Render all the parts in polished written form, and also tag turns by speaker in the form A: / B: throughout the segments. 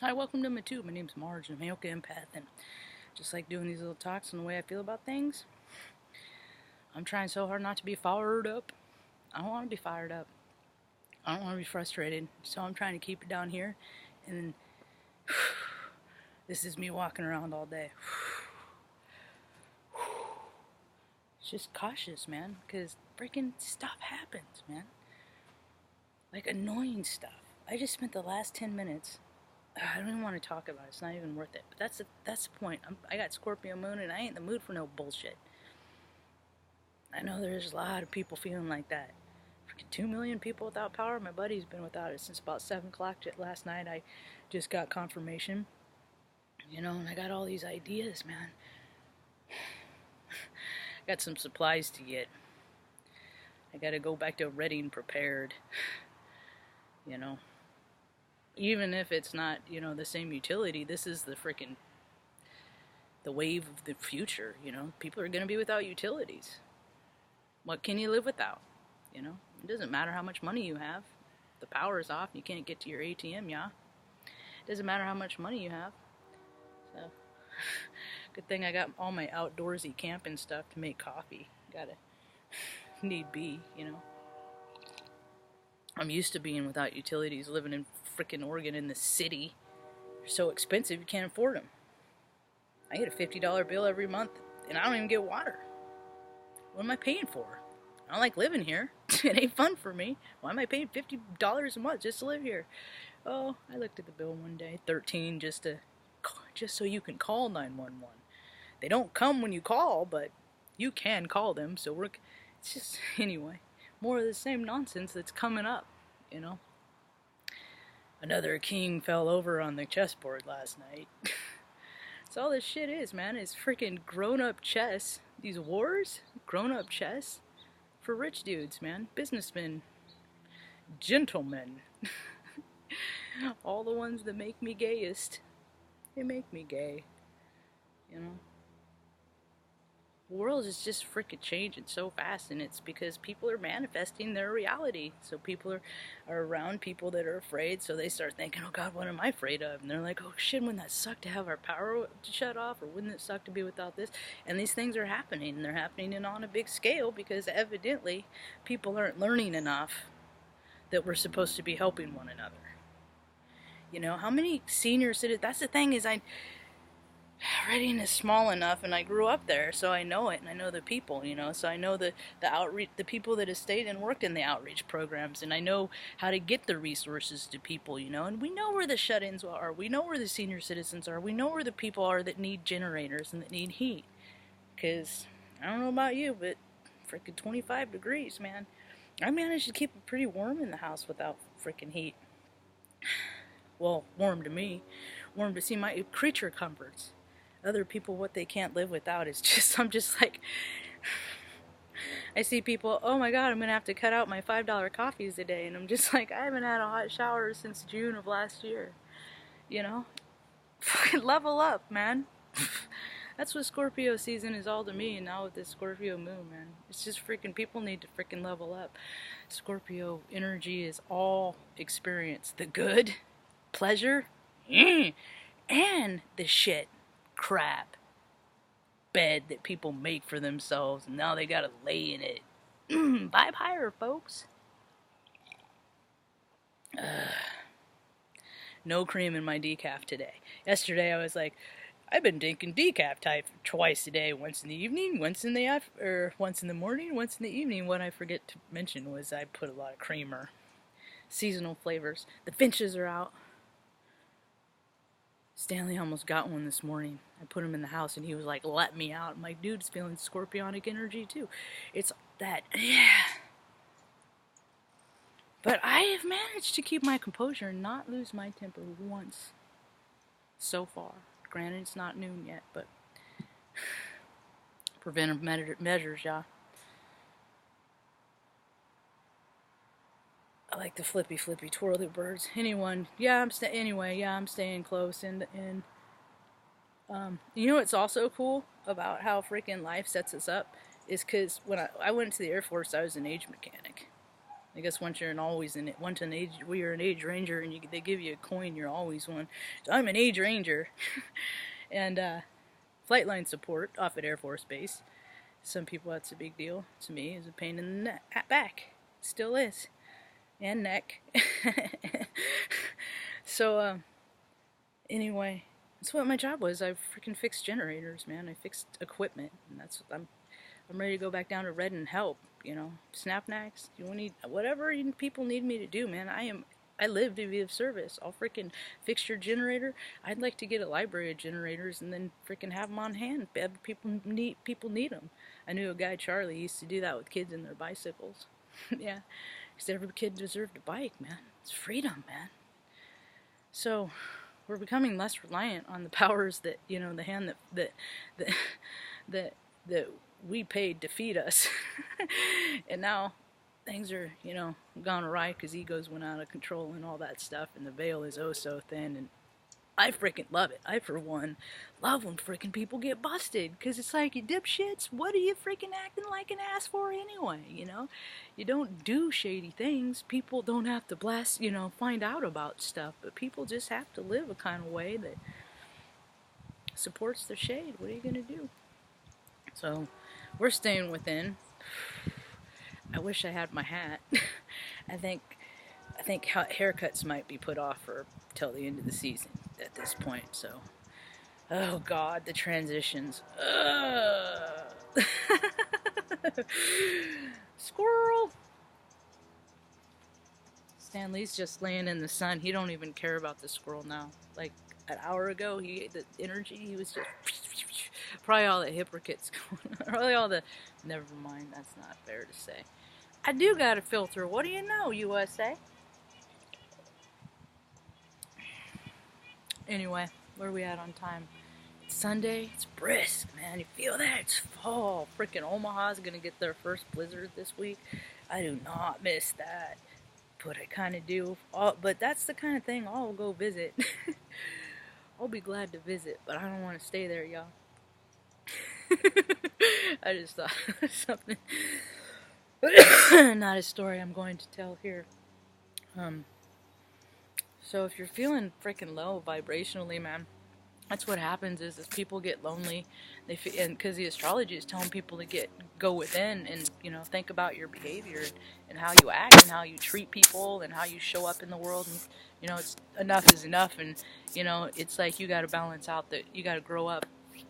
A: Hi, welcome to my tube. My name's Marge, and I'm a yoga empath, and just like doing these little talks on the way I feel about things, I'm trying so hard not to be fired up. I don't want to be fired up. I don't want to be frustrated, so I'm trying to keep it down here, and this is me walking around all day. It's just cautious, man, because freaking stuff happens, man. Like annoying stuff. I just spent the last 10 minutes. I don't even want to talk about it. It's not even worth it. But that's the point. I got Scorpio moon, and I ain't in the mood for no bullshit. I know there's a lot of people feeling like that. Freaking 2 million people without power. My buddy's been without it since about 7 o'clock last night. I just got confirmation. And I got all these ideas, man. Got some supplies to get. I gotta go back to Reading prepared. Even if it's not, the same utility, this is the wave of the future, People are going to be without utilities. What can you live without? It doesn't matter how much money you have. The power is off, you can't get to your ATM, yeah? It doesn't matter how much money you have. So, good thing I got all my outdoorsy camping stuff to make coffee. Gotta, need be, I'm used to being without utilities, living in frickin' Oregon in the city. They're so expensive, you can't afford them. I get a $50 bill every month, and I don't even get water. What am I paying for? I don't like living here. It ain't fun for me. Why am I paying $50 a month just to live here? Oh, I looked at the bill one day, $13 just so you can call 911. They don't come when you call, but you can call them. So it's just anyway, more of the same nonsense that's coming up, Another king fell over on the chessboard last night. That's all this shit is, man. It's freaking grown-up chess. These wars, grown-up chess for rich dudes, man. Businessmen, gentlemen. All the ones that make me gayest. They make me gay, The world is just freaking changing so fast, and it's because people are manifesting their reality. So people are around people that are afraid, so they start thinking, oh God, what am I afraid of? And they're like, oh shit, wouldn't that suck to have our power shut off, or wouldn't it suck to be without this? And these things are happening, and they're happening on a big scale because evidently people aren't learning enough that we're supposed to be helping one another. How many senior citizens, that's the thing is Reading is small enough, and I grew up there, so I know it, and I know the people, so I know the outreach, the people that have stayed and worked in the outreach programs, and I know how to get the resources to people, and we know where the shut-ins are, we know where the senior citizens are, we know where the people are that need generators and that need heat, because, I don't know about you, but freaking 25 degrees, man. I managed to keep it pretty warm in the house without freaking heat. Well, warm to me, warm to see my creature comforts. Other people, what they can't live without is I'm just like, I see people, oh my God, I'm going to have to cut out my $5 coffees a day. And I'm just like, I haven't had a hot shower since June of last year. Fucking level up, man. That's what Scorpio season is all to me. And now with this Scorpio moon, man, it's just freaking, people need to freaking level up. Scorpio energy is all experience. The good, pleasure, and the shit. Crap bed that people make for themselves, and now they gotta lay in it. Vibe higher, folks. No cream in my decaf today. Yesterday I was like, I've been drinking decaf type twice a day, once in the evening, once in the morning, once in the evening. What I forget to mention was I put a lot of creamer, seasonal flavors. The finches are out. Stanley almost got one this morning. I put him in the house and he was like, let me out. I'm like, dude, it's feeling scorpionic energy too. It's that, yeah. But I have managed to keep my composure and not lose my temper once so far. Granted, it's not noon yet, but preventive measures, yeah. I like the flippy twirly birds. I'm staying close. And what's also cool about how freaking life sets us up is because when I went to the Air Force, I was an age mechanic. I guess once you're once an age, we are an age ranger, and they give you a coin, you're always one. So I'm an age ranger, and flight line support off at Air Force Base. Some people that's a big deal. To me, it's a pain in the back. Still is, and neck. So anyway, that's what my job was. I freaking fixed generators, man. I fixed equipment, and that's what I'm ready to go back down to red and help. You know, snap-knacks. You need whatever people need me to do, man. I live to be of service. I'll freaking fix your generator. I'd like to get a library of generators and then freaking have them on hand. People need them. I knew a guy, Charlie, used to do that with kids and their bicycles. Yeah, because every kid deserved a bike, man. It's freedom, man. So we're becoming less reliant on the powers that, you know, the hand that we paid to feed us. And now things are, you know, gone awry because egos went out of control and all that stuff, and the veil is oh so thin, and I freaking love it. I, for one, love when freaking people get busted, because it's like, you dipshits, what are you freaking acting like an ass for anyway, you know? You don't do shady things. People don't have to blast, you know, find out about stuff, but people just have to live a kind of way that supports the shade. What are you going to do? So, we're staying within. I wish I had my hat. I think haircuts might be put off for till the end of the season at this point. So, oh God, the transitions. Squirrel. Stanley's just laying in the sun. He don't even care about the squirrel now. Like an hour ago, the energy, he was just probably all the hypocrites going on. Probably all the. Never mind. That's not fair to say. I do got a filter. What do you know, USA? Anyway, where are we at on time? It's Sunday. It's brisk, man. You feel that? It's fall. Freaking Omaha's gonna get their first blizzard this week. I do not miss that, but I kind of do. But that's the kind of thing I'll go visit. I'll be glad to visit, but I don't want to stay there, y'all. I just thought of something. Not a story I'm going to tell here. So if you're feeling freaking low vibrationally, man, that's what happens is people get lonely. And because the astrology is telling people to go within and, you know, think about your behavior and how you act and how you treat people and how you show up in the world. And, you know, it's enough is enough. And, you know, it's like you got to balance out that you got to grow up,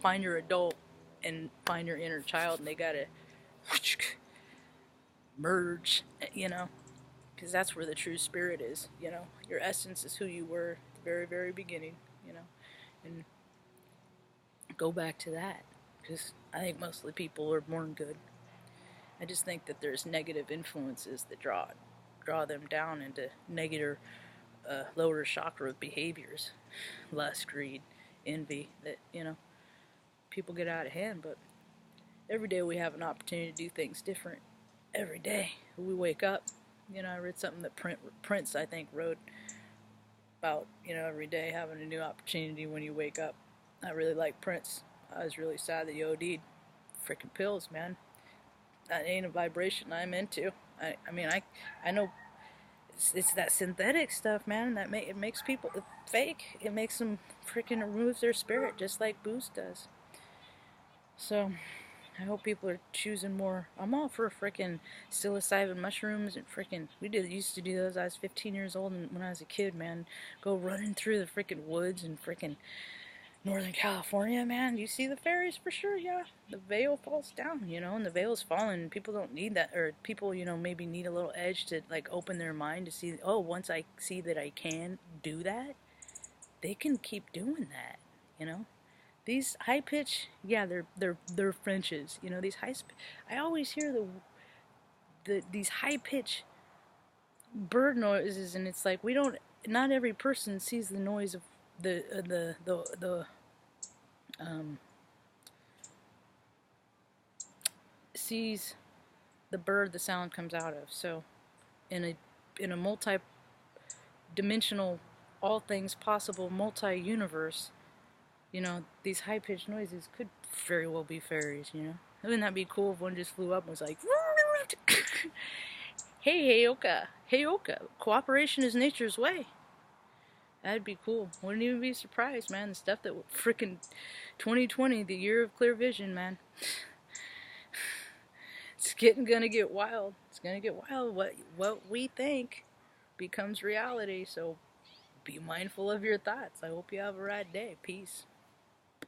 A: find your adult and find your inner child, and they got to merge, you know, because that's where the true spirit is, you know. Your essence is who you were at the very, very beginning, you know, and go back to that, because I think most of the people are born good. I just think that there's negative influences that draw them down into negative, lower chakra behaviors, lust, greed, envy, that, you know, people get out of hand. But every day we have an opportunity to do things different. Every day we wake up, you know, I read something that Prince, I think, wrote about, you know, every day having a new opportunity when you wake up. I really like Prince. I was really sad that he OD'd. Freaking pills, man. That ain't a vibration I'm into. I mean, I know it's that synthetic stuff, man, that it makes people fake. It makes them freaking removes their spirit, just like booze does. So, I hope people are choosing more. I'm all for freaking psilocybin mushrooms and freaking. Used to do those. I was 15 years old, and when I was a kid, man, go running through the freaking woods and freaking Northern California, man. You see the fairies for sure, yeah. The veil falls down, you know, and the veil's falling. People don't need that, or people, you know, maybe need a little edge to like open their mind to see. Oh, once I see that I can do that, they can keep doing that, you know. These high pitch, yeah, they're Frenches, you know. These I always hear these high pitch bird noises, and it's like not every person sees the noise of sees the bird the sound comes out of. So in a multi-dimensional, all things possible multi-universe, you know, these high-pitched noises could very well be fairies, you know. Wouldn't that be cool if one just flew up and was like, Hey, Heyoka. Heyoka. Cooperation is nature's way. That'd be cool. Wouldn't even be surprised, man. The stuff that frickin' 2020, the year of clear vision, man. It's gonna get wild. It's gonna get wild. What we think becomes reality. So be mindful of your thoughts. I hope you have a rad day. Peace.